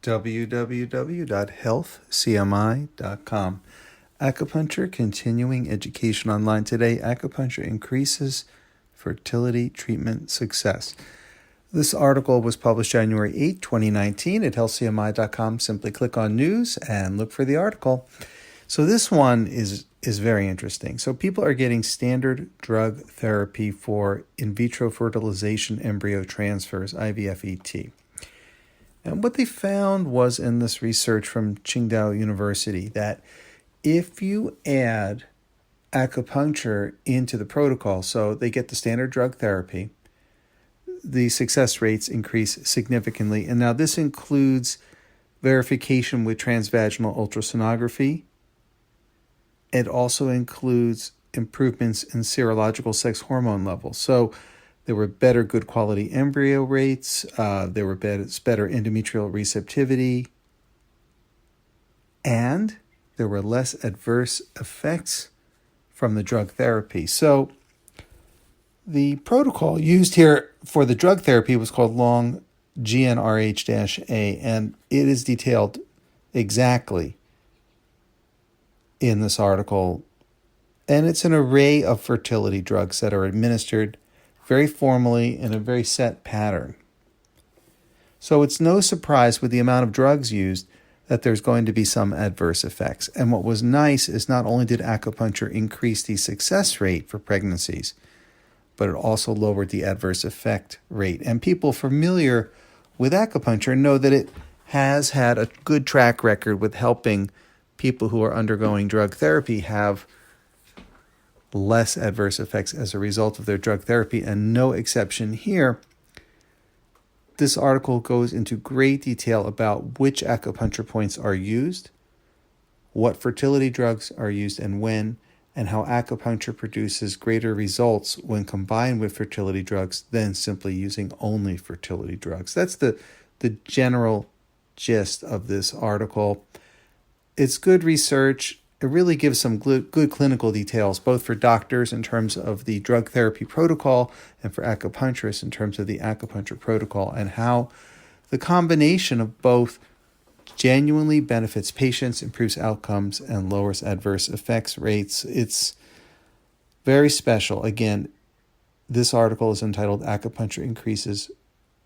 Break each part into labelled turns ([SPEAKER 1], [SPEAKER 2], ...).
[SPEAKER 1] www.healthcmi.com. Acupuncture continuing education online today. Acupuncture increases fertility treatment success. This article was published January 8, 2019 at healthcmi.com. Simply click on news and look for the article. So this one is very interesting. So people are getting standard drug therapy for in vitro fertilization embryo transfers, IVF-ET. And what they found was in this research from Qingdao University that if you add acupuncture into the protocol, so they get the standard drug therapy, the success rates increase significantly. And now this includes verification with transvaginal ultrasonography. It also includes improvements in serological sex hormone levels. So there were better good quality embryo rates. There were better endometrial receptivity. And there were less adverse effects from the drug therapy. So the protocol used here for the drug therapy was called long GnRH-A, and it is detailed exactly in this article. And it's an array of fertility drugs that are administered very formally in a very set pattern. So it's no surprise with the amount of drugs used that there's going to be some adverse effects. And what was nice is not only did acupuncture increase the success rate for pregnancies, but it also lowered the adverse effect rate. And people familiar with acupuncture know that it has had a good track record with helping people who are undergoing drug therapy have less adverse effects as a result of their drug therapy, and no exception here. This article goes into great detail about which acupuncture points are used, what fertility drugs are used and when, and how acupuncture produces greater results when combined with fertility drugs than simply using only fertility drugs. That's the general gist of this article. It's good research. It really gives some good clinical details, both for doctors in terms of the drug therapy protocol and for acupuncturists in terms of the acupuncture protocol, and how the combination of both genuinely benefits patients, improves outcomes, and lowers adverse effects rates. It's very special. Again, this article is entitled Acupuncture Increases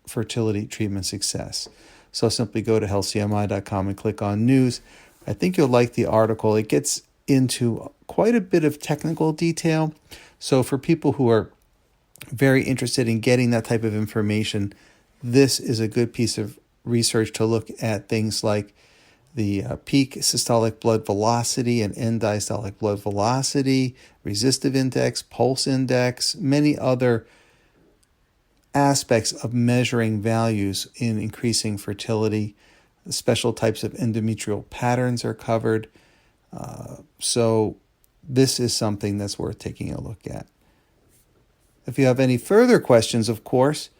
[SPEAKER 1] Fertility Treatment Success. So simply go to healthcmi.com and click on news. I think you'll like the article. It gets into quite a bit of technical detail. So for people who are very interested in getting that type of information, this is a good piece of research to look at things like the peak systolic blood velocity and end diastolic blood velocity, resistive index, pulse index, many other aspects of measuring values in increasing fertility. Special types of endometrial patterns are covered. So this is something that's worth taking a look at. If you have any further questions, of course,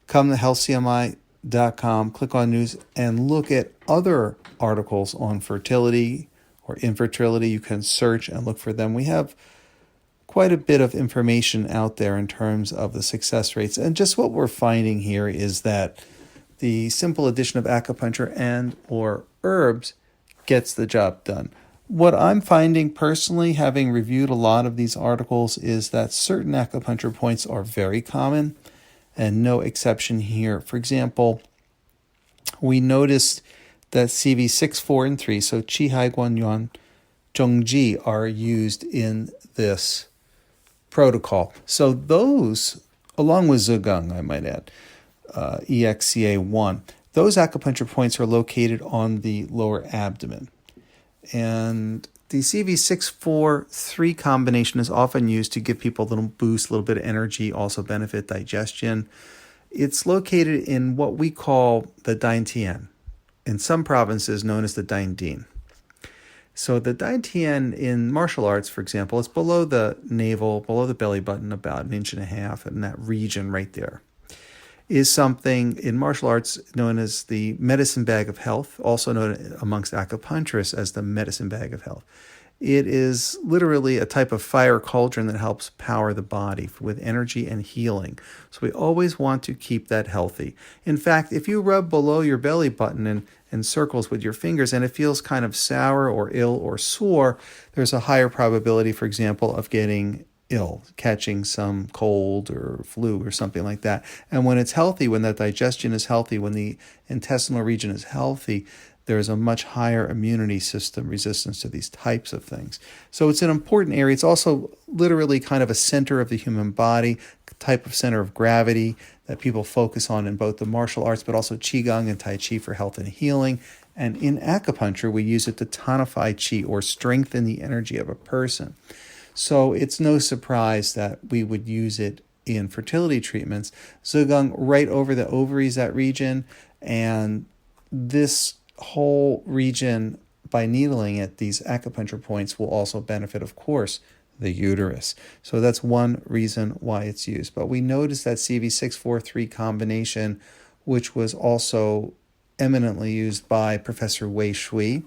[SPEAKER 1] come to healthcmi.com, click on news, and look at other articles on fertility or infertility. You can search and look for them. We have quite a bit of information out there in terms of the success rates. And just what we're finding here is that the simple addition of acupuncture and or herbs gets the job done. What I'm finding personally, having reviewed a lot of these articles, is that certain acupuncture points are very common, and no exception here. For example, we noticed that CV6, 4, and 3, so Qi, Hai, Guan, Yuan, Zhongji, are used in this protocol. So those, along with Zhegang, I might add, EXCA1. Those acupuncture points are located on the lower abdomen. And the CV6-4-3 combination is often used to give people a little boost, a little bit of energy, also benefit digestion. It's located in what we call the Dantian, in some provinces known as the Dandin. So the Dantian in martial arts, for example, is below the navel, below the belly button, about 1.5 inches in that region right there. Is something in martial arts known as the medicine bag of health, also known amongst acupuncturists as the medicine bag of health. It is literally a type of fire cauldron that helps power the body with energy and healing. So we always want to keep that healthy. In fact, if you rub below your belly button in circles with your fingers and it feels kind of sour or ill or sore, there's a higher probability, for example, of getting ill, catching some cold or flu or something like that. And when it's healthy, when that digestion is healthy, when the intestinal region is healthy, there's a much higher immunity system resistance to these types of things. So it's an important area. It's also literally kind of a center of the human body, type of center of gravity that people focus on in both the martial arts, but also Qigong and Tai Chi for health and healing. And in acupuncture, we use it to tonify Qi or strengthen the energy of a person. So it's no surprise that we would use it in fertility treatments. Zigong right over the ovaries, that region, and this whole region, by needling it, these acupuncture points will also benefit, of course, the uterus. So that's one reason why it's used. But we noticed that CV643 combination, which was also eminently used by Professor Wei Shui,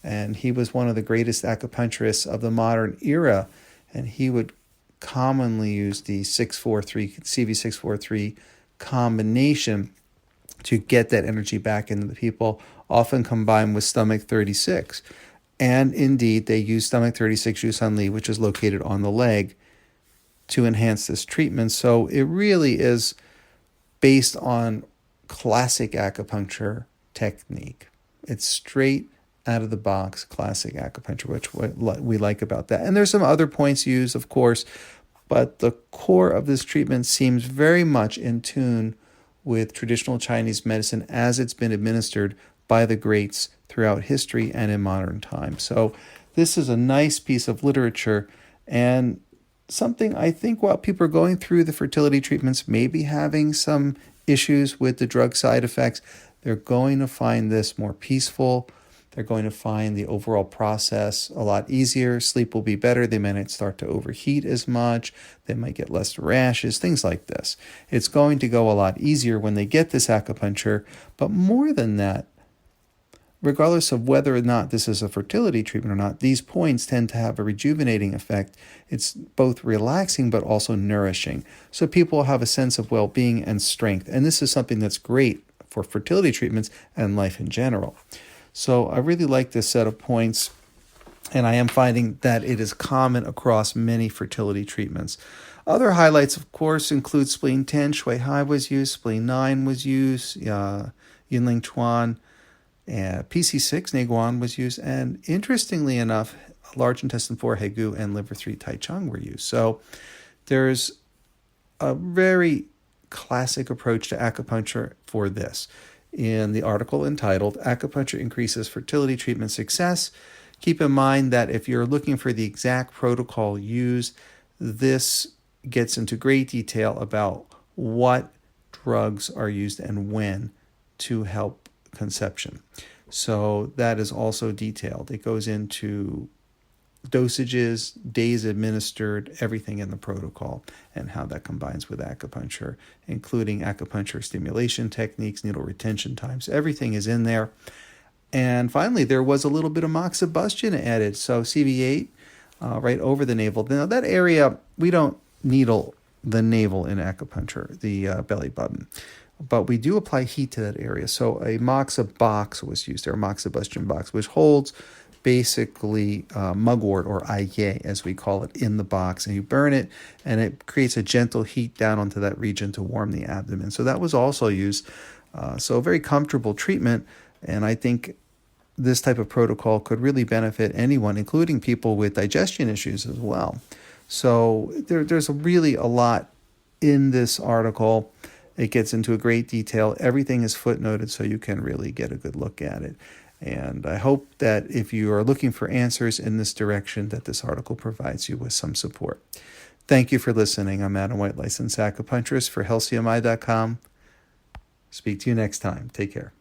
[SPEAKER 1] and he was one of the greatest acupuncturists of the modern era, and he would commonly use the CV643 combination to get that energy back into the people, often combined with stomach 36. And indeed, they use stomach 36 Yusan Li, which is located on the leg, to enhance this treatment. So it really is based on classic acupuncture technique. It's straight out of the box classic acupuncture, which we like about that. And there's some other points used, of course, but the core of this treatment seems very much in tune with traditional Chinese medicine as it's been administered by the greats throughout history and in modern times. So this is a nice piece of literature and something I think while people are going through the fertility treatments, maybe having some issues with the drug side effects, they're going to find this more peaceful. They're going to find the overall process a lot easier. Sleep will be better. They may not start to overheat as much. They might get less rashes, things like this. It's going to go a lot easier when they get this acupuncture. But more than that, regardless of whether or not this is a fertility treatment or not, these points tend to have a rejuvenating effect. It's both relaxing but also nourishing. So people have a sense of well-being and strength. And this is something that's great for fertility treatments and life in general. So I really like this set of points, and I am finding that it is common across many fertility treatments. Other highlights, of course, include spleen 10, Shui Hai was used, spleen 9 was used, Yinling Chuan, PC6, Neiguan was used, and interestingly enough, large intestine 4, Hegu, and liver 3, Taichung were used. So there's a very classic approach to acupuncture for this. In the article entitled Acupuncture Increases Fertility Treatment Success, keep in mind that if you're looking for the exact protocol used, this gets into great detail about what drugs are used and when to help conception. So that is also detailed. It goes into dosages, days administered, everything in the protocol, and how that combines with acupuncture, including acupuncture stimulation techniques, needle retention times. Everything is in there. And finally, there was a little bit of moxibustion added. So CV8, right over the navel. Now, that area, we don't needle the navel in acupuncture, the belly button. But we do apply heat to that area. So a moxa box was used, or a moxibustion box, which holds basically mugwort, or aye, as we call it, in the box. And you burn it, and it creates a gentle heat down onto that region to warm the abdomen. So that was also used. So a very comfortable treatment. And I think this type of protocol could really benefit anyone, including people with digestion issues as well. So there's really a lot in this article. It gets into a great detail. Everything is footnoted so you can really get a good look at it. And I hope that if you are looking for answers in this direction, that this article provides you with some support. Thank you for listening. I'm Adam White, licensed acupuncturist for HealthCMI.com. Speak to you next time. Take care.